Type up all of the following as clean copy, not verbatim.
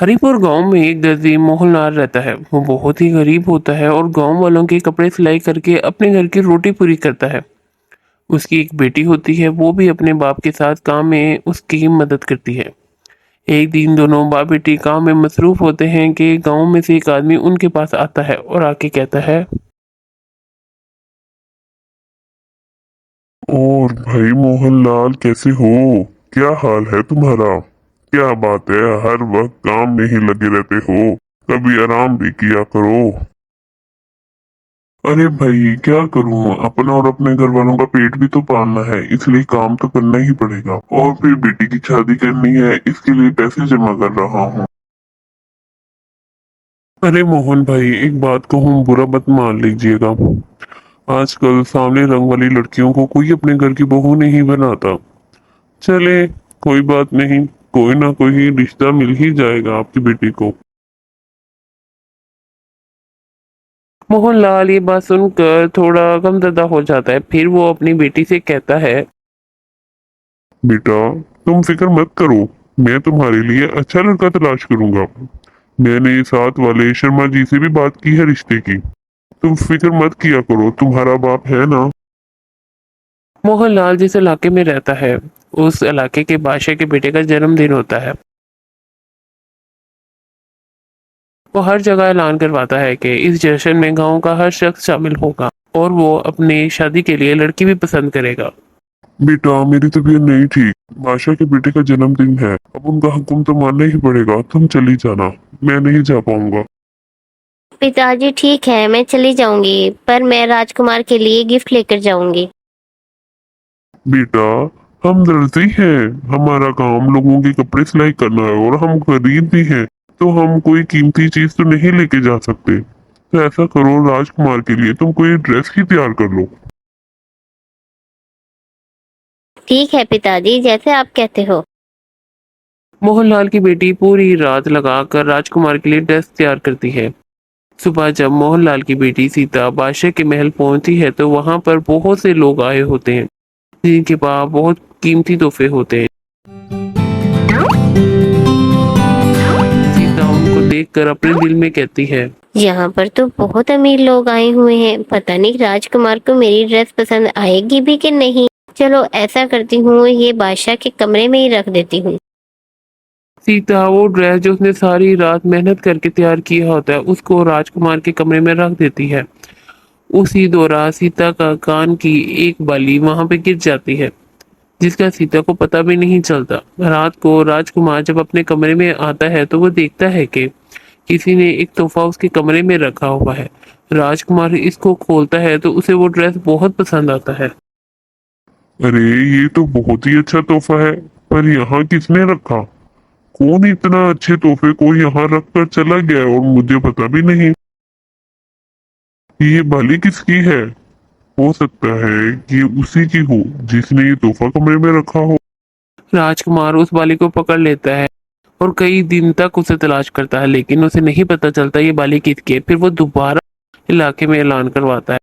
हरिपुर गांव में एक दर्जी मोहनलाल रहता है। वो बहुत ही गरीब होता है और गांव वालों के कपड़े सिलाई करके अपने घर की रोटी पूरी करता है। उसकी एक बेटी होती है, वो भी अपने बाप के साथ काम में उसकी मदद करती है। एक दिन दोनों बाप बेटी काम में मसरूफ होते हैं कि गांव में से एक आदमी उनके पास आता है और आके कहता है। और भाई मोहनलाल, कैसे हो? क्या हाल है तुम्हारा? क्या बात है, हर वक्त काम में ही लगे रहते हो। कभी आराम भी किया करो। अरे भाई, क्या करूं, अपना और अपने घर वालों का पेट भी तो पालना है, इसलिए काम तो करना ही पड़ेगा। और फिर बेटी की शादी करनी है, इसके लिए पैसे जमा कर रहा हूँ। अरे मोहन भाई, एक बात कहूँ, बुरा मत मान लीजिएगा। आजकल सामने रंग वाली लड़कियों को कोई अपने घर की बहू नहीं बनाता। चले, कोई बात नहीं, कोई ना कोई रिश्ता मिल ही जाएगा आपकी बेटी को। मोहनलाल ये बात सुनकर थोड़ा गमजदा हो जाता है। फिर वो अपनी बेटी से कहता है। बेटा, तुम फिक्र मत करो, मैं तुम्हारे लिए अच्छा लड़का तलाश करूंगा। मैंने साथ वाले शर्मा जी से भी बात की है रिश्ते की। तुम फिक्र मत किया करो, तुम्हारा बाप है ना। मोहनलाल जिस इलाके में रहता है, उस इलाके के बादशाह के बेटे का जन्मदिन होता है। वो हर जगह ऐलान करवाता है कि इस जश्न में गांव का हर शख्स शामिल होगा और वो अपनी शादी के लिए लड़की भी पसंद करेगा। बेटा, मेरी तबीयत नहीं ठीक, बादशाह के बेटे का जन्मदिन है, अब उनका हुक्म तो मानना ही पड़ेगा। तुम चली जाना, मैं नहीं जा पाऊंगा। पिताजी ठीक है, मैं चली जाऊंगी, पर मैं राजकुमार के लिए गिफ्ट लेकर जाऊंगी। बेटा, हम दर्जी हैं, हमारा काम लोगों के कपड़े सिलाई करना है और हम गरीब भी हैं, तो हम कोई कीमती चीज तो नहीं लेके जा सकते। तो ऐसा करो, राजकुमार के लिए तुम कोई ड्रेस ही तैयार कर लो। ठीक है पिताजी, जैसे आप कहते हो। मोहनलाल की बेटी पूरी रात लगाकर राजकुमार के लिए ड्रेस तैयार करती है। सुबह जब मोहनलाल की बेटी सीता बादशाह के महल पहुंचती है तो वहां पर बहुत से लोग आए होते हैं, जिनके पास बहुत कीमती तोहफे होते हैं। सीता उनको देखकर अपने दिल में कहती है। यहाँ पर तो बहुत अमीर लोग आए हुए हैं, पता नहीं राजकुमार को मेरी ड्रेस पसंद आएगी भी कि नहीं। चलो ऐसा करती हूँ, ये बादशाह के कमरे में ही रख देती हूँ। सीता वो ड्रेस जो उसने सारी रात मेहनत करके तैयार किया होता है उसको राजकुमार के कमरे में रख देती है। उसी दौरान सीता का कान की एक बाली वहां पे गिर जाती है, जिसका सीता को पता भी नहीं चलता। रात को राजकुमार जब अपने कमरे में आता है तो वो देखता है कि किसी ने एक तोहफा उसके कमरे में रखा हुआ है। राजकुमार इसको खोलता है तो उसे वो ड्रेस बहुत पसंद आता है। अरे, ये तो बहुत ही अच्छा तोहफा है, पर यहाँ किसने रखा? कौन इतना अच्छे तोहफे को यहाँ रख कर चला गया और मुझे पता भी नहीं? ये बाली किसकी है? हो सकता है कि उसी की हो जिसने ये तोहफा कमरे में रखा हो। राजकुमार उस बाली को पकड़ लेता है और कई दिन तक उसे तलाश करता है, लेकिन उसे नहीं पता चलता ये बाली किसकी है। फिर वो दोबारा इलाके में ऐलान करवाता है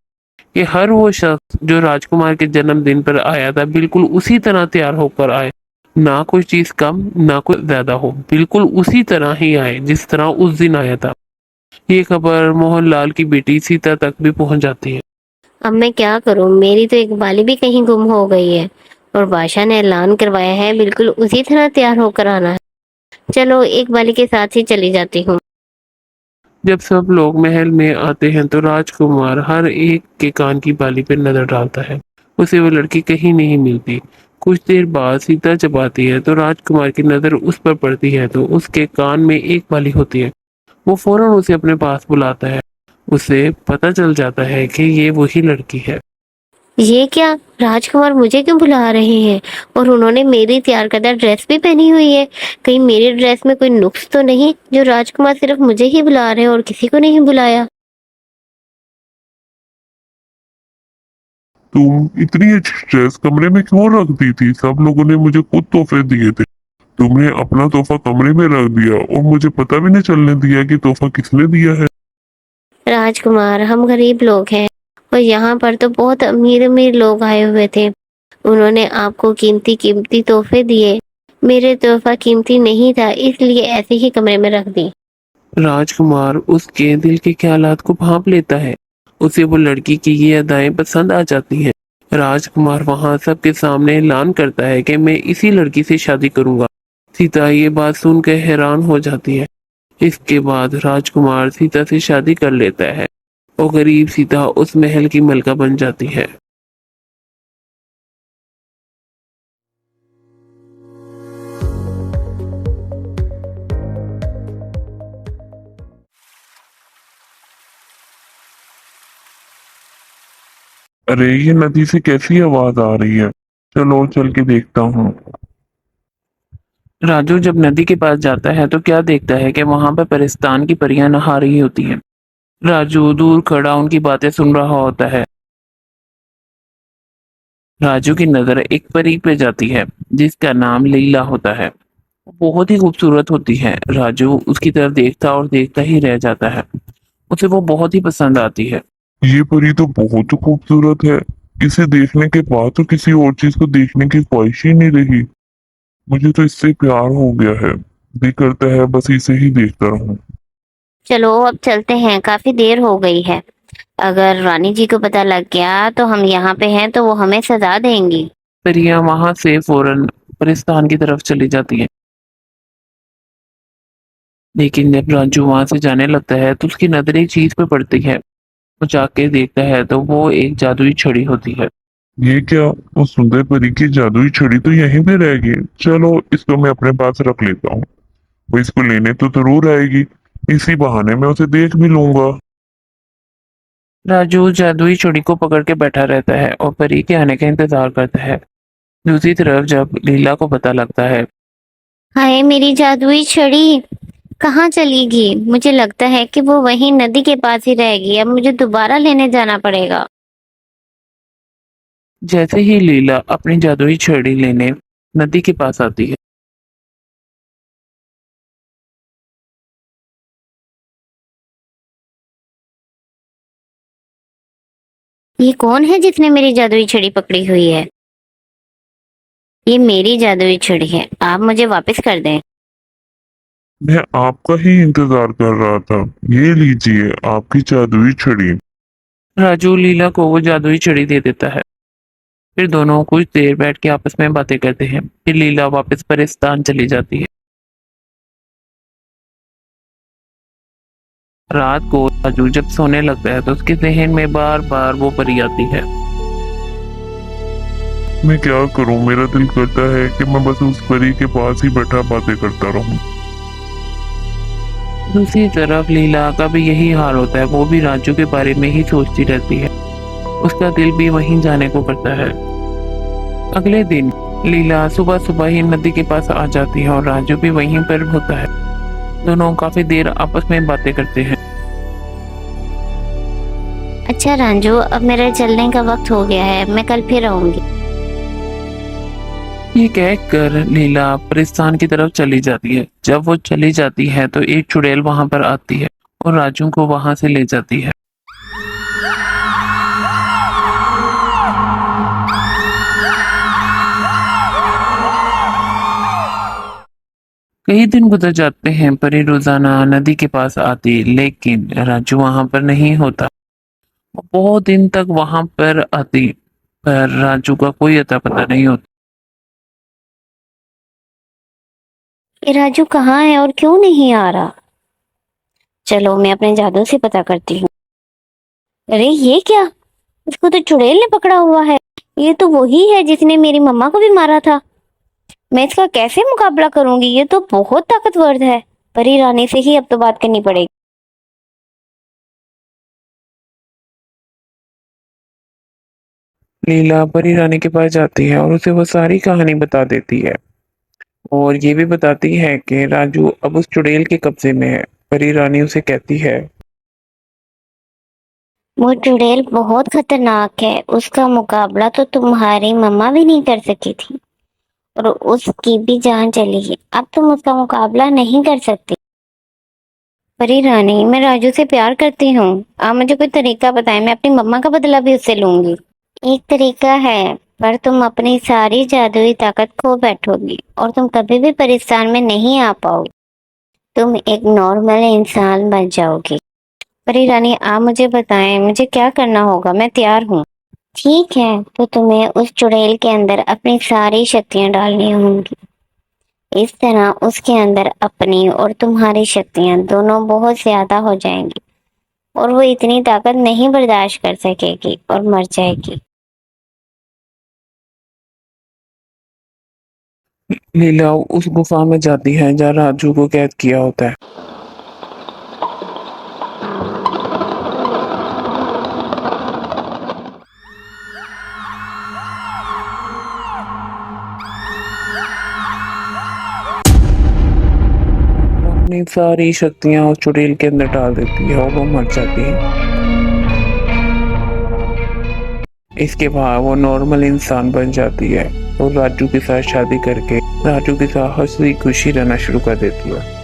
कि हर वो शख्स जो राजकुमार के जन्मदिन पर आया था बिल्कुल उसी तरह तैयार होकर आए, ना कोई चीज कम ना कोई ज्यादा हो, बिल्कुल उसी तरह ही आए जिस तरह उस दिन आया था। ये खबर मोहनलाल की बेटी सीता तक भी पहुंच जाती है। अब मैं क्या करूँ, मेरी तो एक बाली भी कहीं गुम हो गई है और बादशाह ने ऐलान करवाया है बिल्कुल उसी तरह तैयार होकर आना है। चलो एक बाली के साथ ही चली जाती हूँ। जब सब लोग महल में आते हैं तो राजकुमार हर एक के कान की बाली पर नजर डालता है। उसे वो लड़की कहीं नहीं मिलती। कुछ देर बाद सीता जब आती है तो राजकुमार की नजर उस पर पड़ती है तो उसके कान में एक बाली होती है। वो फौरन उसे अपने पास बुलाता है। उसे पता चल जाता है कि ये वही लड़की है। ये क्या, राजकुमार मुझे क्यों बुला रहे हैं? और उन्होंने मेरी तैयार करदा ड्रेस भी पहनी हुई है। कहीं मेरी ड्रेस में कोई नुक्स तो नहीं जो राजकुमार सिर्फ मुझे ही बुला रहे हैं और किसी को नहीं बुलाया। तुम इतनी अच्छी ड्रेस कमरे में क्यों रख दी थी? सब लोगों ने मुझे खुद तोहफे दिए थे, तुमने अपना तोहफा कमरे में रख दिया और मुझे पता भी नहीं चलने दिया कि तोहफा किसने दिया है। राजकुमार, हम गरीब लोग हैं और यहाँ पर तो बहुत अमीर अमीर लोग आए हुए थे। उन्होंने आपको कीमती कीमती तोहफे दिए, मेरे तोहफा कीमती नहीं था, इसलिए ऐसे ही कमरे में रख दी। राजकुमार उसके दिल के ख्यालात को भांप लेता है। उसे वो लड़की की ये अदाएं पसंद आ जाती हैं। राजकुमार वहां सबके सामने ऐलान करता है कि मैं इसी लड़की से शादी करूंगा। सीता ये बात सुनकर हैरान हो जाती है। इसके बाद राजकुमार सीता से शादी कर लेता है और गरीब सीता उस महल की मलका बन जाती है। अरे ये नदी से कैसी आवाज आ रही है? चलो चल के देखता हूँ। राजू जब नदी के पास जाता है तो क्या देखता है कि वहां पर परिस्तान की परियां नहा रही होती हैं। राजू दूर खड़ा उनकी बातें सुन रहा होता है। राजू की नजर एक परी पे जाती है जिसका नाम लीला होता है। वो बहुत ही खूबसूरत होती है। राजू उसकी तरफ देखता और देखता ही रह जाता है। उसे वो बहुत ही पसंद आती है। ये परी तो बहुत खूबसूरत है। इसे देखने के बाद तो किसी और चीज को देखने की ख्वाहिश ही नहीं रही। मुझे तो इससे प्यार हो गया है। दिल करता है बस इसे ही देखता रहूं। चलो अब चलते हैं, काफी देर हो गई है। अगर रानी जी को पता लग गया तो हम यहाँ पे हैं तो वो हमें सजा देंगी। परियां वहां से फौरन परिस्तान की तरफ चली जाती हैं। लेकिन जब राजू वहां से जाने लगता है तो उसकी नजर एक चीज पे पड़ती है। वो जाके देखता है तो वो एक जादुई छड़ी होती है। ये क्या? उस सुंदर परी की जादुई छड़ी तो यहीं पे रह गई। चलो इसको मैं अपने पास रख लेता हूँ। वो इसको लेने तो जरूर आएगी। इसी बहाने मैं उसे देख भी लूंगा। राजू जादुई छड़ी को पकड़ के बैठा रहता है और परी के आने का इंतजार करता है। दूसरी तरफ जब लीला को पता लगता है हाय, मेरी जादुई छड़ी कहाँ चली गई? मुझे लगता है कि वो वहीं नदी के पास ही रहेगी। अब मुझे दोबारा लेने जाना पड़ेगा। जैसे ही लीला अपनी जादुई छड़ी लेने नदी के पास आती है ये कौन है जिसने मेरी जादुई छड़ी पकड़ी हुई है? ये मेरी जादुई छड़ी है, आप मुझे वापस कर दें। मैं आपका ही इंतजार कर रहा था। ये लीजिए आपकी जादुई छड़ी। राजू लीला को वो जादुई छड़ी दे देता है। फिर दोनों कुछ देर बैठ के आपस में बातें करते हैं। फिर लीला वापस परिस्तान चली जाती है। रात को राजू जब सोने लगता है तो उसके जहन में बार बार वो परी आती है। मैं क्या करूं? मेरा दिल करता है कि मैं बस उस परी के पास ही बैठा बातें करता रहूं। दूसरी तरफ लीला का भी यही हाल होता है। वो भी राजू के बारे में ही सोचती रहती है। उसका दिल भी वहीं जाने को करता है। अगले दिन लीला सुबह सुबह ही नदी के पास आ जाती है और राजू भी वहीं पर होता है। दोनों काफी देर आपस में बातें करते हैं। अच्छा रांझू, अब मेरे चलने का वक्त हो गया है, मैं कल फिर आऊंगी। ये कहकर लीला परिस्तान की तरफ चली जाती है। जब वो चली जाती है तो एक चुड़ैल वहां पर आती है और राजू को वहां से ले जाती है। कई दिन गुजर जाते हैं। परी रोजाना नदी के पास आती लेकिन राजू वहां पर नहीं होता। वो बहुत दिन तक वहां पर आती पर राजू का कोई अता पता नहीं होता। ये राजू कहाँ है और क्यों नहीं आ रहा? चलो मैं अपने जादू से पता करती हूँ। अरे ये क्या, इसको तो चुड़ैल ने पकड़ा हुआ है। ये तो वही है जिसने मेरी मम्मा को भी मारा था। मैं इसका कैसे मुकाबला करूंगी? ये तो बहुत ताकतवर है। परी रानी से ही अब तो बात करनी पड़ेगी। लीला परी रानी के पास जाती है और उसे वो सारी कहानी बता देती है और ये भी बताती है कि राजू अब उस चुड़ैल के कब्जे में है। परी रानी उसे कहती है वो चुड़ैल बहुत खतरनाक है, उसका मुकाबला तो तुम्हारी मम्मा भी नहीं कर सकी थी और उसकी भी जान चली गई। अब तुम उसका मुकाबला नहीं कर सकती। परी रानी, मैं राजू से प्यार करती हूँ। आप मुझे कोई तरीका बताएं, मैं अपनी मम्मा का बदला भी उससे लूंगी। एक तरीका है, पर तुम अपनी सारी जादुई ताकत खो बैठोगी और तुम कभी भी परेशान में नहीं आ पाओगी। तुम एक नॉर्मल इंसान बन जाओगी। परी रानी, आप मुझे बताएं, मुझे क्या करना होगा? मैं तैयार हूँ। ठीक है, तो तुम्हें उस चुड़ैल के अंदर अपनी सारी शक्तियां डालनी होंगी। इस तरह उसके अंदर अपनी और तुम्हारी शक्तियां दोनों बहुत ज्यादा हो जाएंगी और वो इतनी ताकत नहीं बर्दाश्त कर सकेगी और मर जाएगी। लीला उस गुफा में जाती है जहाँ राजू को कैद किया होता है। वो अपनी सारी शक्तियां उस चुड़ैल के अंदर डाल देती है और वो मर जाती है। इसके बाद वो नॉर्मल इंसान बन जाती है और राजू के साथ शादी करके राजू के साथ हंसी खुशी रहना शुरू कर देती है।